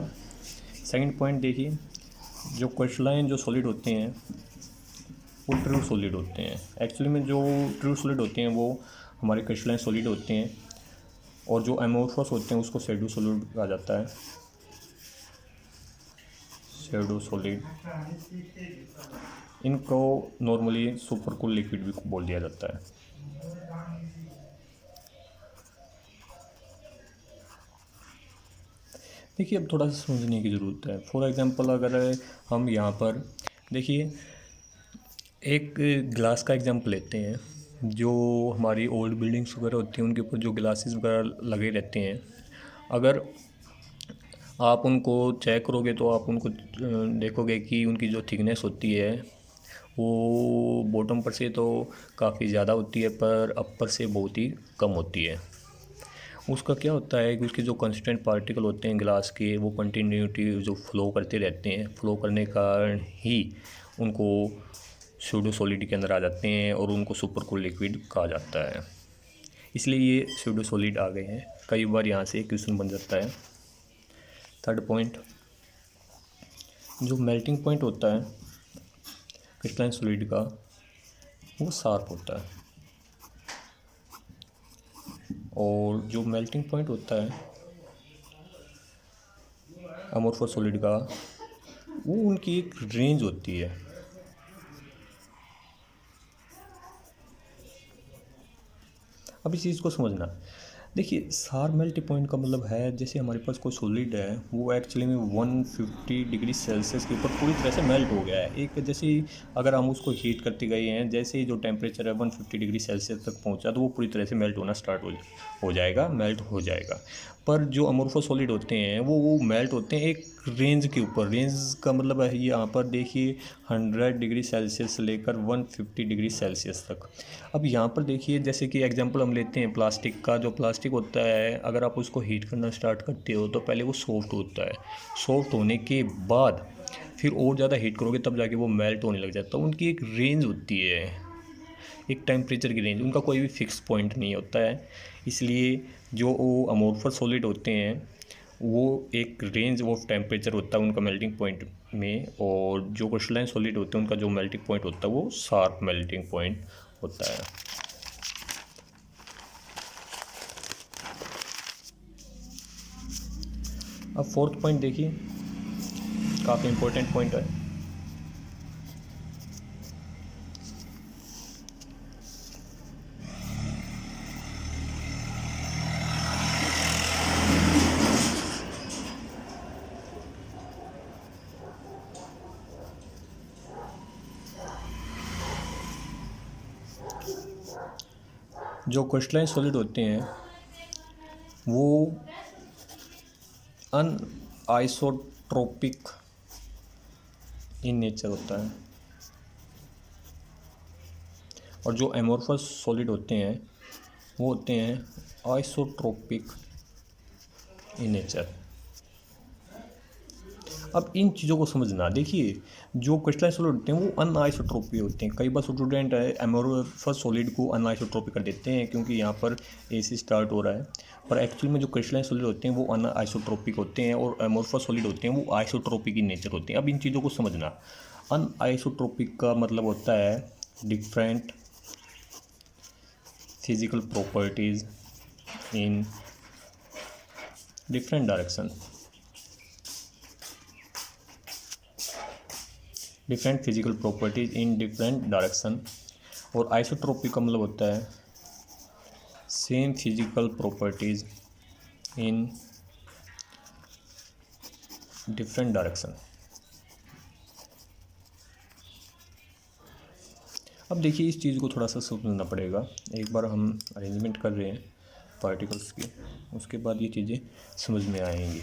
Second point देखिए, जो crystalline जो सॉलिड होते हैं वो ट्रू सॉलिड होते हैं। एक्चुअली में जो ट्रू सॉलिड होते हैं वो हमारे क्रिस्टलाइन सॉलिड होते हैं, और जो एमोर्फस होते हैं उसको सैडो सॉलिड कहा जाता है। सैडो सॉलिड, इनको नॉर्मली सुपर कूल लिक्विड भी बोल दिया जाता है। देखिए, अब थोड़ा सा समझने की ज़रूरत है। फॉर एग्जांपल अगर हम यहाँ पर देखिए एक ग्लास का एग्जांपल लेते हैं। जो हमारी ओल्ड बिल्डिंग्स वगैरह होती हैं उनके ऊपर जो ग्लासेस वगैरह लगे रहते हैं, अगर आप उनको चेक करोगे तो आप उनको देखोगे कि उनकी जो थिकनेस होती है वो बॉटम पर से तो काफ़ी ज़्यादा होती है, पर अपर से बहुत ही कम होती है। उसका क्या होता है कि उसके जो कंस्टेंट पार्टिकल होते हैं ग्लास के, वो कंटिन्यूटी जो फ्लो करते रहते हैं, फ्लो करने के कारण ही उनको सूडो सॉलिड के अंदर आ जाते हैं और उनको सुपर कूल लिक्विड कहा जाता है। इसलिए ये सूडो सॉलिड आ गए हैं। कई बार यहाँ से एक क्वेश्चन बन जाता है। थर्ड पॉइंट, जो मेल्टिंग पॉइंट होता है क्रिस्टलाइन सॉलिड का वो शार्प होता है, और जो मेल्टिंग पॉइंट होता है अमोर्फस सॉलिड का वो उनकी एक रेंज होती है। अब इस चीज़ को समझना, देखिए शार्प मेल्टिंग पॉइंट का मतलब है जैसे हमारे पास कोई सॉलिड है वो एक्चुअली में 150 डिग्री सेल्सियस के ऊपर पूरी तरह से मेल्ट हो गया है। एक जैसे ही अगर हम उसको हीट करते गए हैं, जैसे ही जो टेम्परेचर है 150 डिग्री सेल्सियस तक पहुंचा तो वो पूरी तरह से मेल्ट होना स्टार्ट हो जाएगा, मेल्ट हो जाएगा। पर जो अमोर्फस सॉलिड होते हैं वो मेल्ट होते हैं एक रेंज के ऊपर। रेंज का मतलब है यहाँ पर देखिए 100 डिग्री सेल्सियस से लेकर 150 डिग्री सेल्सियस तक। अब यहाँ पर देखिए जैसे कि एग्जांपल हम लेते हैं प्लास्टिक का। जो प्लास्टिक होता है अगर आप उसको हीट करना स्टार्ट करते हो तो पहले वो सॉफ्ट होता है, सॉफ्ट होने के बाद फिर और ज़्यादा हीट करोगे तब जाके वो मेल्ट होने लग जाता है। उनकी एक रेंज होती है, एक टेम्परेचर की रेंज, उनका कोई भी फिक्स पॉइंट नहीं होता है। इसलिए जो वो अमोर्फस सॉलिड होते हैं वो एक रेंज ऑफ टेम्परेचर होता है उनका मेल्टिंग पॉइंट में, और जो क्रिस्टलाइन सॉलिड होते हैं उनका जो मेल्टिंग पॉइंट होता है वो शार्प मेल्टिंग पॉइंट होता है। अब फोर्थ पॉइंट देखिए, काफ़ी इंपॉर्टेंट पॉइंट है। जो क्रिस्टलाइन सॉलिड होते हैं वो अनआइसोट्रोपिक इन नेचर होता है, और जो एमोर्फस सॉलिड होते हैं वो होते हैं आइसोट्रोपिक इन नेचर। अब इन चीज़ों को समझना, देखिए जो क्रिस्टलाइन सॉलिड होते हैं वो अनआइसोट्रोपी होते हैं। कई बार स्टूडेंट है एमोर्फस सॉलिड को अनआइसोट्रोपी कर देते हैं क्योंकि यहाँ पर AC स्टार्ट हो रहा है, पर एक्चुअली में जो क्रिस्टलाइन सॉलिड होते हैं वो अनआइसोट्रोपिक होते हैं, और एमोर्फस सॉलिड होते हैं वो आइसोट्रोपिक इन नेचर होते हैं। अब इन चीज़ों को समझना, अनआइसोट्रोपिक का मतलब होता है different physical properties in different direction, different physical properties in different direction. और आइसोट्रोपिक का मतलब होता है same physical properties in different direction. अब देखिए इस चीज़ को थोड़ा सा समझना पड़ेगा। एक बार हम अरेंजमेंट कर रहे हैं पार्टिकल्स की, उसके बाद ये चीज़ें समझ में आएंगी।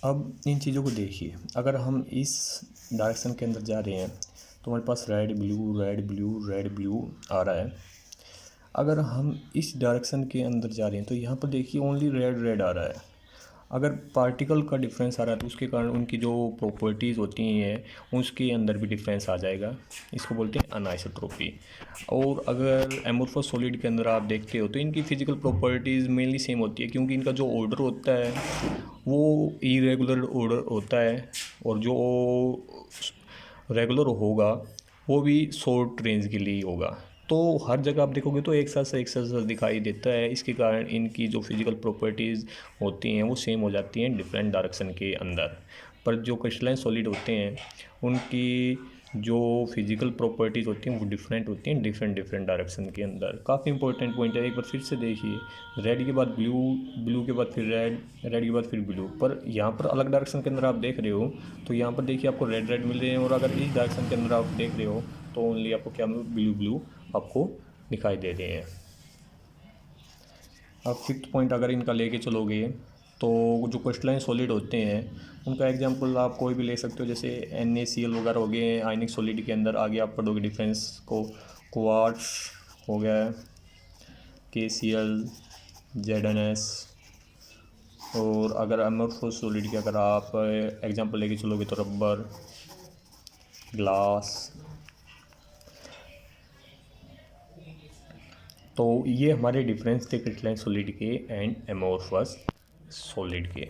अब इन चीज़ों को देखिए, अगर हम इस डायरेक्शन के अंदर जा रहे हैं तो हमारे पास red blue red blue red blue आ रहा है। अगर हम इस डायरेक्शन के अंदर जा रहे हैं तो यहाँ पर देखिए ओनली रेड रेड आ रहा है। अगर पार्टिकल का डिफरेंस आ रहा है तो उसके कारण उनकी जो प्रॉपर्टीज़ होती हैं उसके अंदर भी डिफरेंस आ जाएगा। इसको बोलते हैं अनाइसोट्रॉपी। और अगर एमोर्फस सॉलिड के अंदर आप देखते हो तो इनकी फिजिकल प्रॉपर्टीज़ मेनली सेम होती है, क्योंकि इनका जो ऑर्डर होता है वो इरेगुलर ऑर्डर होता है, और जो रेगुलर होगा वो भी शॉर्ट रेंज के लिए होगा। तो हर जगह आप देखोगे तो एक साथ से एक साथ दिखाई देता है। इसके कारण इनकी जो फिजिकल प्रॉपर्टीज़ होती हैं वो सेम हो जाती हैं डिफरेंट डायरेक्शन के अंदर। पर जो क्रिस्टलाइन सॉलिड होते हैं उनकी जो फिजिकल प्रॉपर्टीज़ होती हैं वो डिफरेंट होती हैं डिफरेंट डिफरेंट डायरेक्शन के अंदर। काफ़ी इंपॉर्टेंट पॉइंट है, एक बार फिर से देखिए, रेड के बाद ब्लू, ब्लू के बाद फिर रेड, रेड के बाद फिर ब्लू। पर यहाँ पर अलग डायरेक्शन के अंदर आप देख रहे हो तो यहाँ पर देखिए आपको रेड रेड मिल रहे हैं, और अगर इस डायरेक्शन के अंदर आप देख रहे हो तो ओनली आपको क्या ब्लू ब्लू आपको दिखाई दे रहे हैं। अब फिफ्थ पॉइंट अगर इनका लेके चलोगे तो जो क्रिस्टलाइन सॉलिड होते हैं उनका एग्जांपल आप कोई भी ले सकते हो, जैसे NaCl वगैरह हो गए आयनिक सॉलिड के अंदर। आगे आप पढ़ोगे डिफरेंस को, क्वार्ट्ज हो गया, KCl, ZnS। और अगर अमोर्फस सॉलिड की अगर आप एग्जांपल लेके चलोगे तो रबर, ग्लास। तो ये हमारे डिफरेंस थे क्रिस्टलाइन सॉलिड के एंड एमोर्फस सॉलिड के।